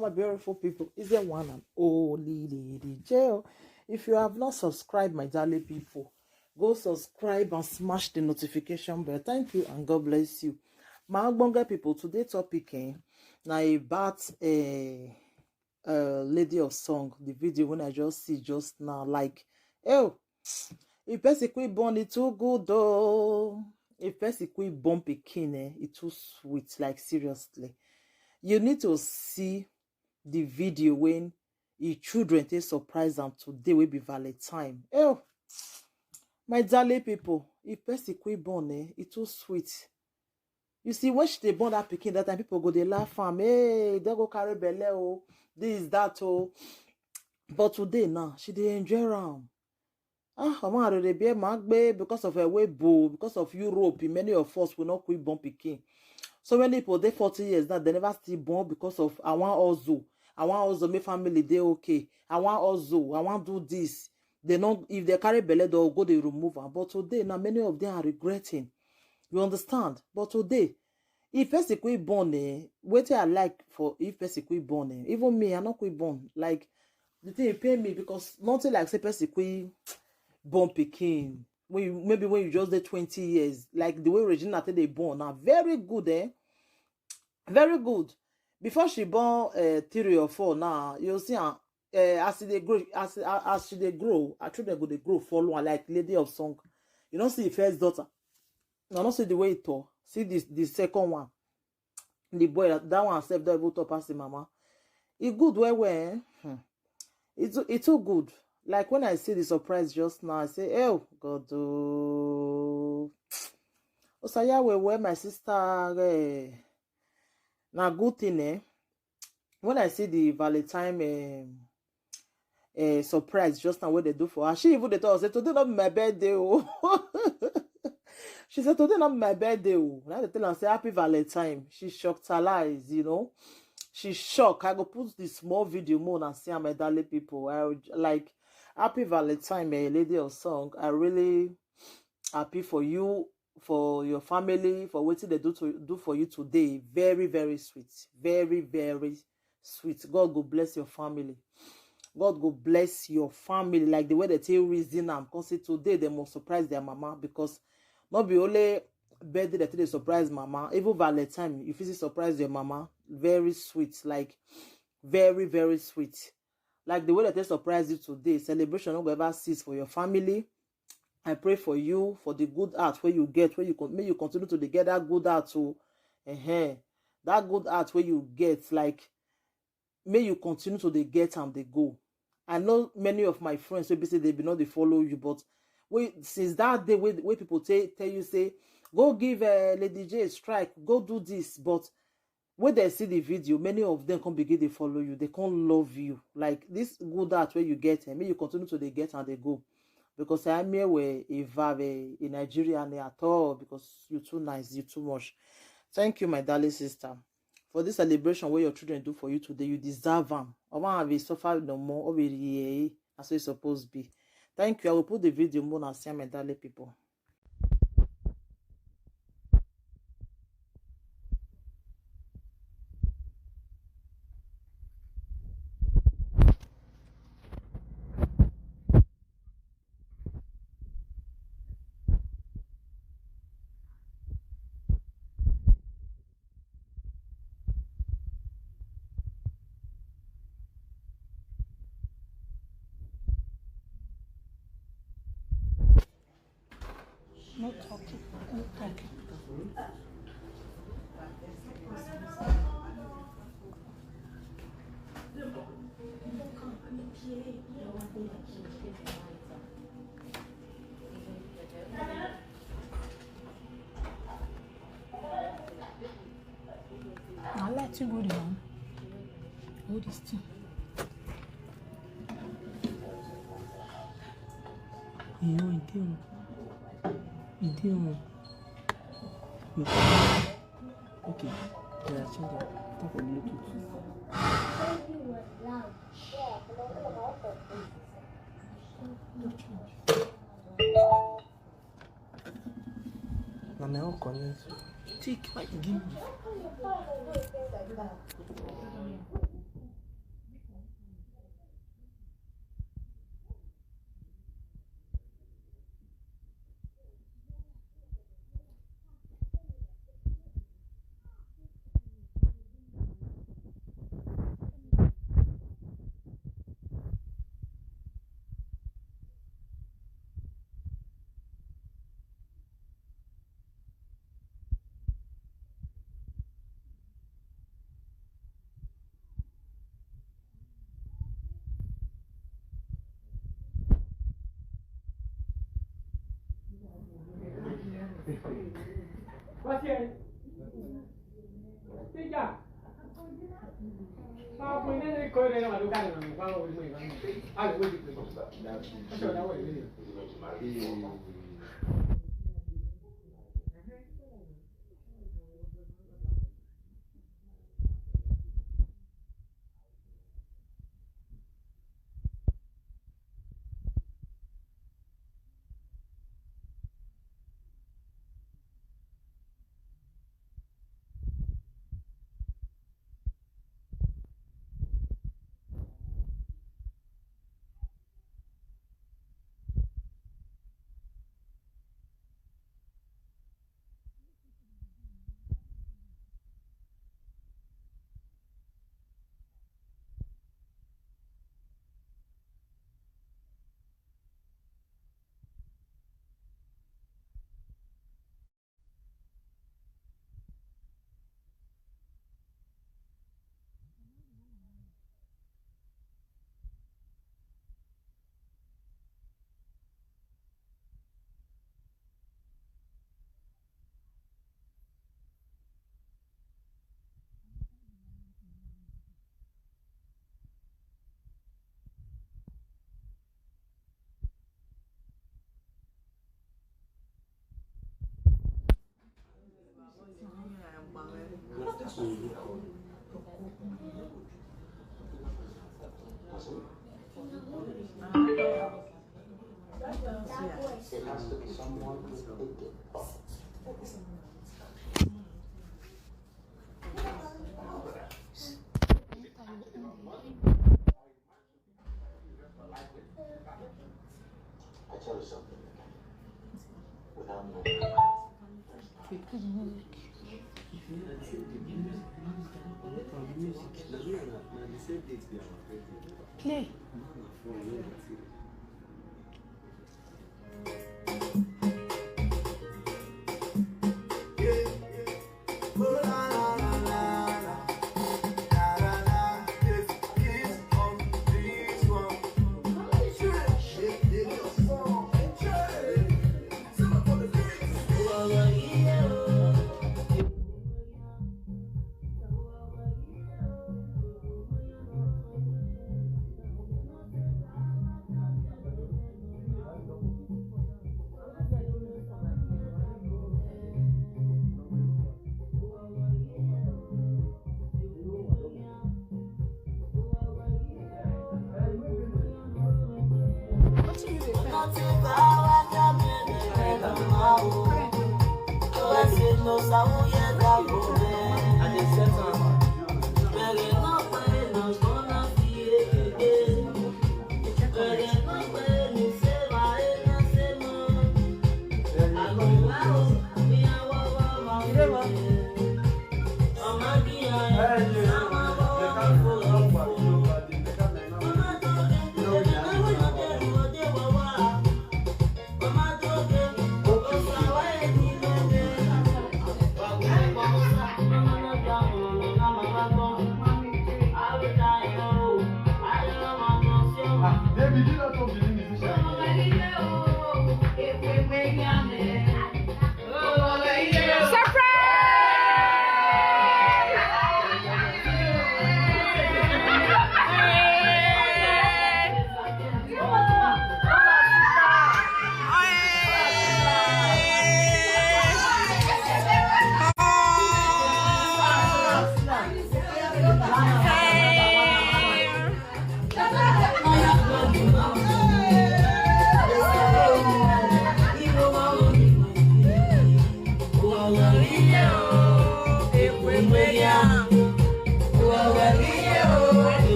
my beautiful people. Is there one and only Lady J? If you have not subscribed, my darling people, go subscribe and smash the notification bell. Thank you and God bless you. My Agbonge people, today topic now about a lady of song. The video when I just see just now, like, oh, if person quick born it too good though. If person quick born pikin, it too sweet. Like seriously, you need to see the video when his children take surprise am today will be Valentine. Oh, my darling people, if person quick born, it too sweet. You see, when she dey born that pikin, that time people go dey laugh am. Hey, they go carry belle oh, this that oh. But today now, she dey enjoy am. Ọmọ àròrè bí ẹ máa gbé because of her weibo, because of Europe, many of us will not quit born pikin. So many people dey 40 years now, they never still born because of I want also make family dey okay. I want do this. They not if they carry belle, they'll go they remove her. But today now, many of them are regretting. You understand? But today, if person quit born, wetin I like for if person quit born, even me, I not quit born. Like the thing pain me because nothing like say person quit born pikin maybe when you just dey 20 years, like the way Regina they born now, very good, very good. Before she born 3 or 4 now, you see as they grow, as she they grow, her children go they grow follow her like lady of song. You don't see the first daughter, you don't see the way it talk. See this the second one, the boy that one self don't even talk past the mama. It good well. It's so good. Like when I see the surprise just now, I say, oh God, oh Osaya where my sister na good thing, when I see the Valentine surprise just now what they do for her, she even they told us today not my birthday. Oh. She said today not my birthday. Oh. Now they tell her say happy Valentine. She shocked her eyes, you know. She shocked. I go put this small video more and see my darling people. I would, like happy Valentine, my lady of song. I really happy for you, for your family, for what they do for you today. Very, very sweet. Very, very sweet. God go bless your family. God go bless your family. Like the way they tell reason them. Because today they must surprise their mama, because not be only birthday that they surprise mama, even Valentine, if you surprise your mama, very sweet. Like very, very sweet. Like the way that they surprise you today, celebration not ever cease for your family. I pray for you, for the good heart where you get, where may you continue to get that good heart to that good heart where you get, like may you continue to get and they go. I know many of my friends will say they be not they follow you, but since that day where people tell you say go give Lady J a strike, go do this, but when they see the video, many of them can begin to follow you. They can't love you. Like this good heart where you get, and may you continue to get and they go. Because I'm here where in Nigeria and at all, because you're too nice, you're too much. Thank you, my darling sister, for this celebration where your children do for you today. You deserve them. I want to suffer no more. As it's supposed to be. Thank you. I will put the video more and see my darling people. No talking. No talking. I'll let you go down. Hold this thing. Okay. Yeah, change it. Talk on Bluetooth. Don't change. Now my own connect. Take my give me. What's here? Yeah. How we never could have looked at it. How we wait. I will wait. I'm sure that way. It has to be someone who picked it up. I tell you something. Without knowing. Play.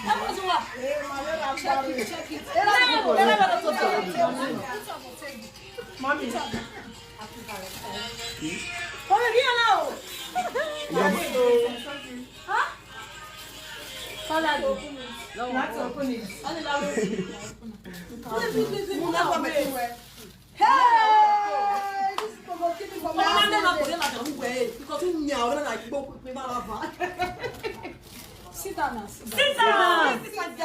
That was what? Check it. Mommy. Come here now. Huh? Let's open it. Hey! This is provoking for me. Sit down now. Sit down. Sit down.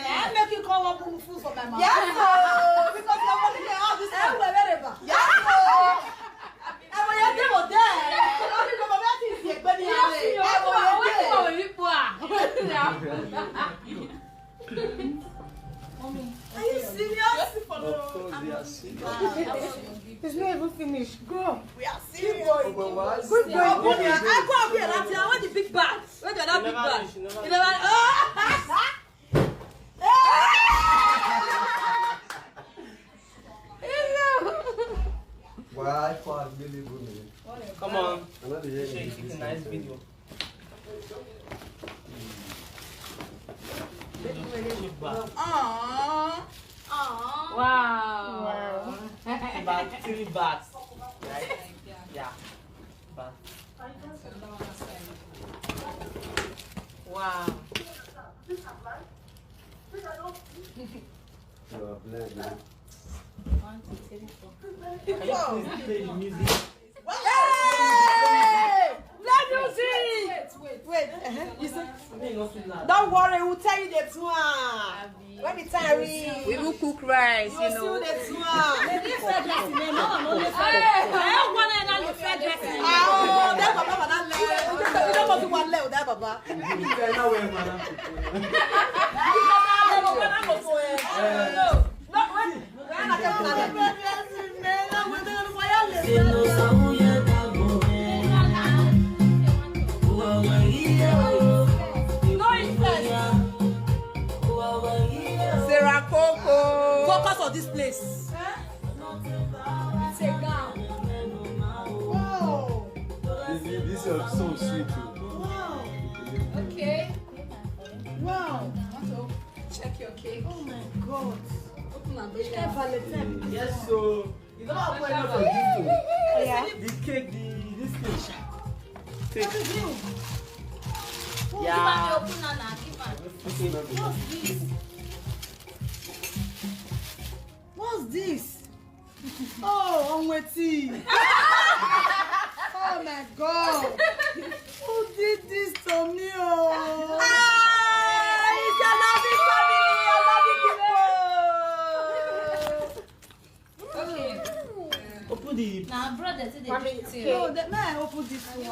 I make you call up food for my mom. Yes, because the money they have this time. Yes, and when you're there, only the moment is here, but you are you serious? Of course, they are serious. It's not even finished. Go. We are serious. But why? Good boy. I go up here. I want the big bag. Where that big bag? You never. Why 5 million women? Come on. Another year. Shake it, a nice video. Wow. About 3 bats. Right? Yeah. But Wow. You are blind, man. can you please play the music? Hey! Let me see. Wait. You see? Don't worry, we'll tell you the one. When the time reach, We will cook rice, you'll see the one. Oh, that Baba, that leg. You don't want to one leg, that Baba. Sarah Coco. Focus on this place. This is so sweet. Okay. Wow. Check your cake. Oh my God. Open and Yes, so you know how much for gift? Yeah. The cake, this cake. Yeah. What's this? Oh, I'm waiting. Oh my God. Who did this to me? Oh. It's a loving family, a loving people. Okay. Open the Now, brother, No, man, open this one.